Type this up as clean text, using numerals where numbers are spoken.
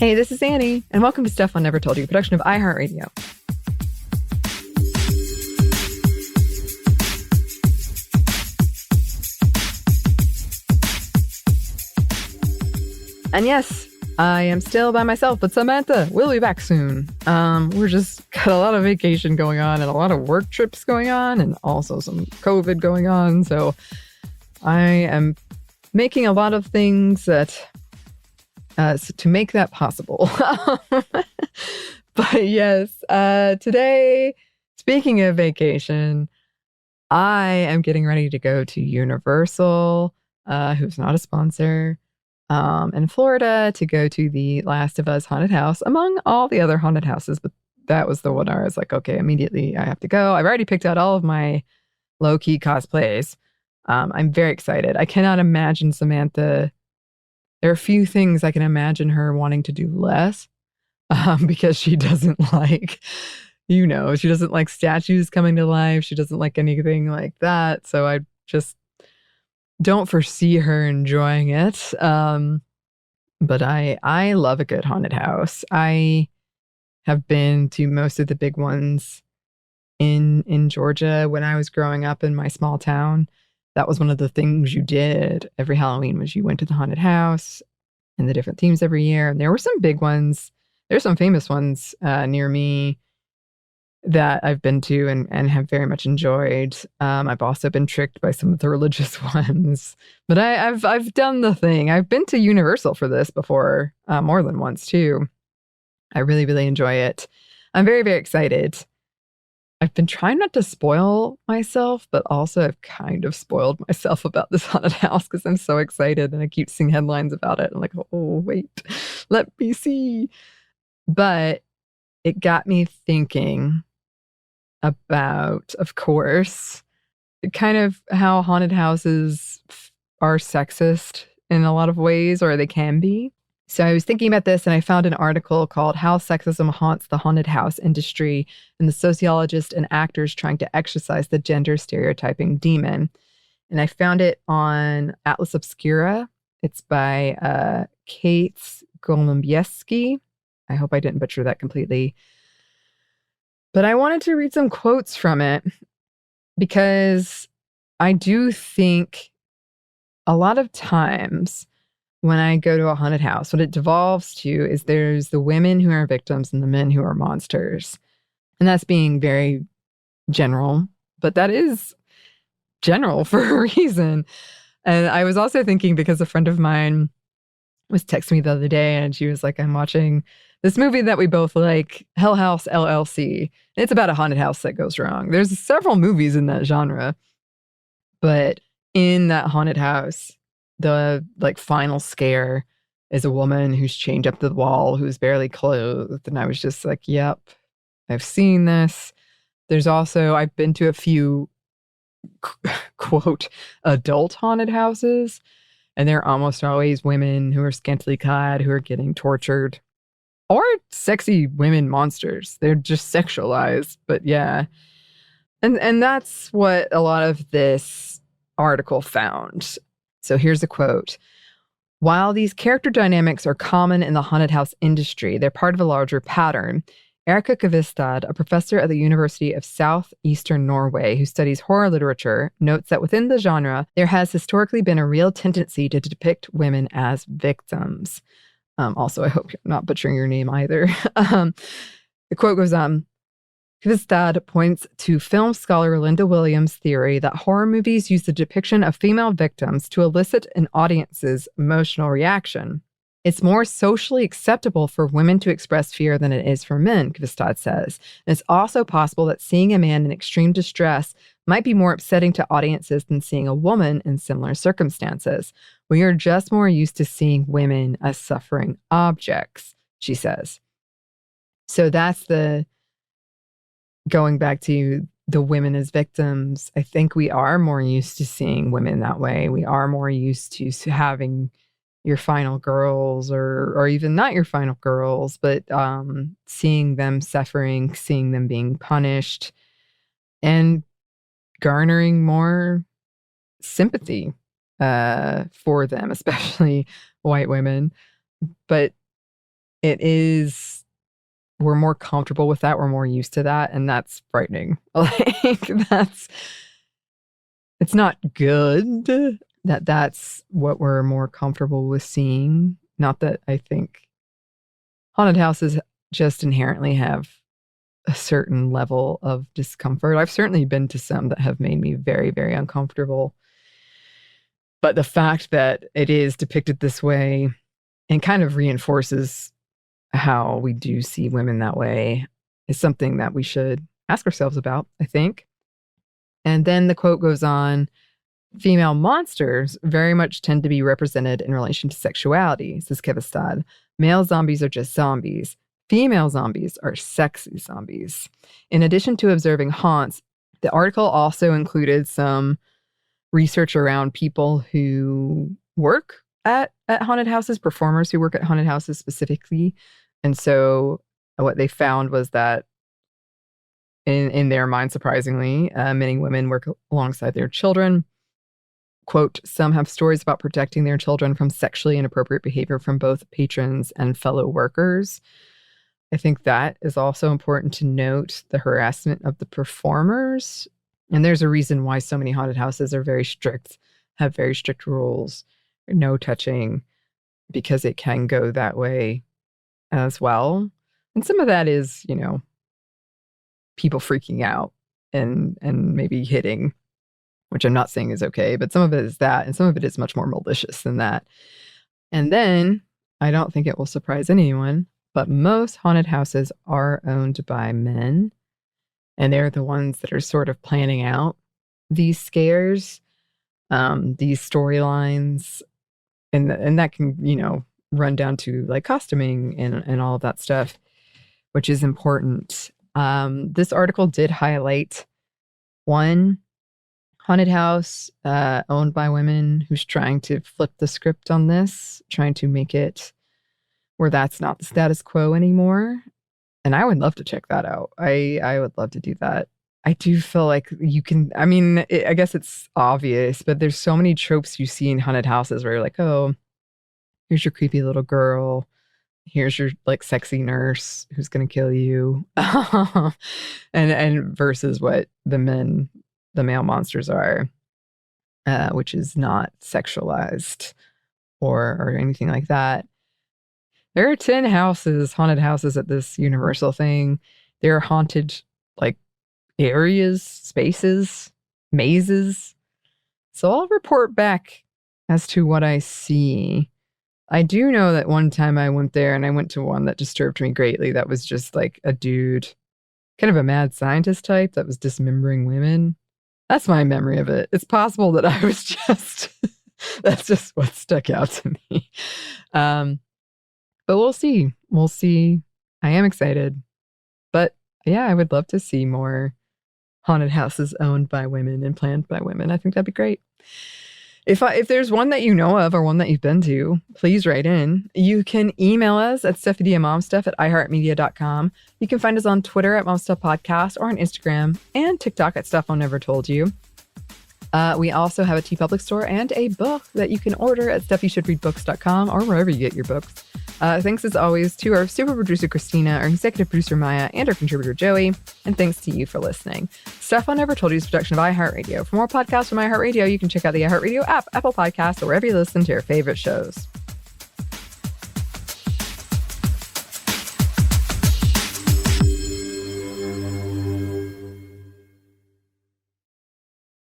Hey, this is Anney, and welcome to Stuff I Never Told You, a production of iHeartRadio. And yes, I am still by myself, but Samantha will be back soon. We're just got a lot of vacation going on and a lot of work trips going on and also some COVID going on. So I am making a lot of things that to make that possible. But yes, today, speaking of vacation, I am getting ready to go to Universal, who's not a sponsor, in Florida to go to the Last of Us haunted house, among all the other haunted houses. But that was the one I was like, okay, immediately I have to go. I've already picked out all of my low-key cosplays. I'm very excited. I cannot imagine Samantha. There are a few things I can imagine her wanting to do less, because she doesn't like, she doesn't like statues coming to life. She doesn't like anything like that. So I just don't foresee her enjoying it. But I love a good haunted house. I have been to most of the big ones in Georgia when I was growing up in my small town. That was one of the things you did every Halloween was you went to the haunted house and the different themes every year. And there were some big ones. There's some famous ones near me that I've been to and have very much enjoyed. I've also been tricked by some of the religious ones, but I've done the thing. I've been to Universal for this before, more than once too. I really, really enjoy it. I'm very, very excited. I've been trying not to spoil myself, but also I've kind of spoiled myself about this haunted house because I'm so excited and I keep seeing headlines about it. I'm like, oh, wait, let me see. But it got me thinking about, of course, kind of how haunted houses are sexist in a lot of ways, or they can be. So I was thinking about this and I found an article called How Sexism Haunts the Haunted House Industry and the Sociologists and Actors Trying to Exorcise the Gender Stereotyping Demon. And I found it on Atlas Obscura. It's by Kate Golumbieski. I hope I didn't butcher that completely. But I wanted to read some quotes from it because I do think a lot of times when I go to a haunted house, what it devolves to is there's the women who are victims and the men who are monsters. And that's being very general, but that is general for a reason. And I was also thinking because a friend of mine was texting me the other day and she was like, I'm watching this movie that we both like, Hell House LLC. It's about a haunted house that goes wrong. There's several movies in that genre, but in that haunted house, the final scare is a woman who's chained up to the wall, who's barely clothed. And I was just like, yep, I've seen this. There's also, I've been to a few, quote, adult haunted houses, and they're almost always women who are scantily clad, who are getting tortured, or sexy women monsters. They're just sexualized, but yeah. And that's what a lot of this article found. So here's a quote. While these character dynamics are common in the haunted house industry, they're part of a larger pattern. Erika Kvistad, a professor at the University of Southeastern Norway who studies horror literature, notes that within the genre, there has historically been a real tendency to depict women as victims. Also, I hope you're not butchering your name either. The quote goes on. Kvistad points to film scholar Linda Williams' theory that horror movies use the depiction of female victims to elicit an audience's emotional reaction. It's more socially acceptable for women to express fear than it is for men, Kvistad says. And it's also possible that seeing a man in extreme distress might be more upsetting to audiences than seeing a woman in similar circumstances. We are just more used to seeing women as suffering objects, she says. So that's going back to the women as victims. I think we are more used to seeing women that way. We are more used to having your final girls or even not your final girls, but seeing them suffering, seeing them being punished, and garnering more sympathy for them, especially white women. But we're more comfortable with that. We're more used to that. And that's frightening. Like it's not good that that's what we're more comfortable with seeing. Not that I think haunted houses just inherently have a certain level of discomfort. I've certainly been to some that have made me very, very uncomfortable. But the fact that it is depicted this way and kind of reinforces how we do see women that way is something that we should ask ourselves about, I think. And then the quote goes on, female monsters very much tend to be represented in relation to sexuality, says Kevistad. Male zombies are just zombies. Female zombies are sexy zombies. In addition to observing haunts, the article also included some research around people who work at haunted houses, performers who work at haunted houses specifically. And so what they found was that in their mind, surprisingly, many women work alongside their children. Quote, some have stories about protecting their children from sexually inappropriate behavior from both patrons and fellow workers. I think that is also important to note, the harassment of the performers. And there's a reason why so many haunted houses are very strict, have very strict rules, no touching, because it can go that way as well. And some of that is, people freaking out and maybe hitting, which I'm not saying is okay, but some of it is that, and some of it is much more malicious than that. And then, I don't think it will surprise anyone, but most haunted houses are owned by men, and they're the ones that are sort of planning out these scares, these storylines, and that can, run down to like costuming and all of that stuff, which is important. This article did highlight one haunted house owned by women who's trying to flip the script on this, trying to make it where that's not the status quo anymore. And I would love to check that out. I would love to do that. I do feel like you can, I guess it's obvious, but there's so many tropes you see in haunted houses where you're like, oh, here's your creepy little girl. Here's your like sexy nurse who's going to kill you. and versus what the male monsters are, which is not sexualized or anything like that. There are 10 haunted houses at this Universal thing. There are haunted like areas, spaces, mazes. So I'll report back as to what I see. I do know that one time I went there and I went to one that disturbed me greatly. That was just like a dude, kind of a mad scientist type that was dismembering women. That's my memory of it. It's possible that I was just, that's just what stuck out to me. But we'll see. We'll see. I am excited. But yeah, I would love to see more haunted houses owned by women and planned by women. I think that'd be great. If there's one that you know of or one that you've been to, please write in. You can email us at stuffydiamomstuff@iheartmedia.com. You can find us on Twitter at momstuffpodcast or on Instagram and TikTok at Stuff I'll Never Told You. We also have a TeePublic store and a book that you can order at stuffyoushouldreadbooks.com or wherever you get your books. Thanks as always to our super producer Christina, our executive producer Maya, and our contributor Joey. And thanks to you for listening. Stuff I Never Told You is a production of iHeartRadio. For more podcasts from iHeartRadio, you can check out the iHeartRadio app, Apple Podcasts, or wherever you listen to your favorite shows.